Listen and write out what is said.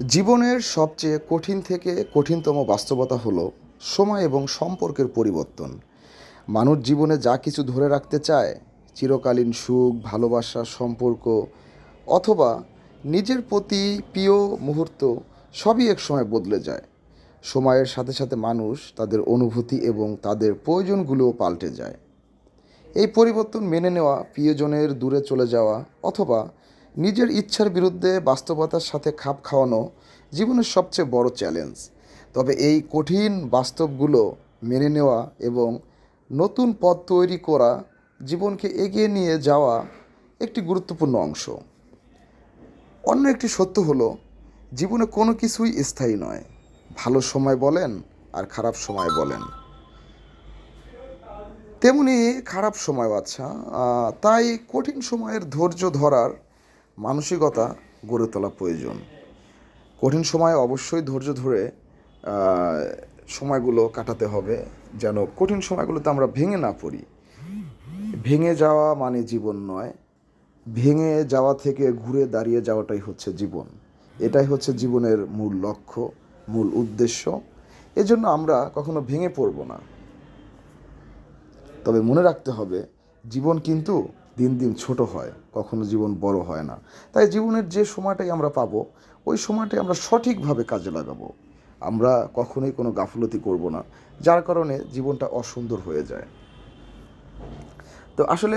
জীবনের সবচেয়ে কঠিন থেকে কঠিনতম বাস্তবতা হলো সময় এবং সম্পর্কের পরিবর্তন। মানুষ জীবনে যা কিছু ধরে রাখতে চায়, চিরকালীন সুখ, ভালোবাসা, সম্পর্ক অথবা নিজের প্রতি প্রিয় মুহূর্ত, সবই একসময় বদলে যায়। সময়ের সাথে সাথে মানুষ তাদের অনুভূতি এবং তাদের প্রয়োজনগুলোও পাল্টে যায়। এই পরিবর্তন মেনে নেওয়া, প্রিয়জনের দূরে চলে যাওয়া অথবা নিজের ইচ্ছার বিরুদ্ধে বাস্তবতার সাথে খাপ খাওয়ানো জীবনের সবচেয়ে বড় চ্যালেঞ্জ। তবে এই কঠিন বাস্তবগুলো মেনে নেওয়া এবং নতুন পথ তৈরি করা জীবনকে এগিয়ে নিয়ে যাওয়া একটি গুরুত্বপূর্ণ অংশ। অন্য একটি সত্য হলো, জীবনে কোনো কিছুই স্থায়ী নয়। ভালো সময় বলেন আর খারাপ সময় বলেন, তেমনি খারাপ সময়ও আচ্ছা। তাই কঠিন সময়ের ধৈর্য ধরার মানসিকতা গড়ে তোলা প্রয়োজন। কঠিন সময়ে অবশ্যই ধৈর্য ধরে সময়গুলো কাটাতে হবে, যেন কঠিন সময়গুলোতে আমরা ভেঙে না পড়ি। ভেঙে যাওয়া মানে জীবন নয়, ভেঙে যাওয়া থেকে ঘুরে দাঁড়িয়ে যাওয়াটাই হচ্ছে জীবন। এটাই হচ্ছে জীবনের মূল লক্ষ্য, মূল উদ্দেশ্য। এজন্য আমরা কখনো ভেঙে পড়ব না। তবে মনে রাখতে হবে, জীবন কিন্তু দিন দিন ছোট হয়, কখনো জীবন বড় হয় না। তাই জীবনের যে সময়টাই আমরা পাবো, ওই সময়টাই আমরা সঠিকভাবে কাজে লাগাবো। আমরা কখনোই কোনো গাফলতি করব না, যার কারণে জীবনটা অসুন্দর হয়ে যায়। তো আসলে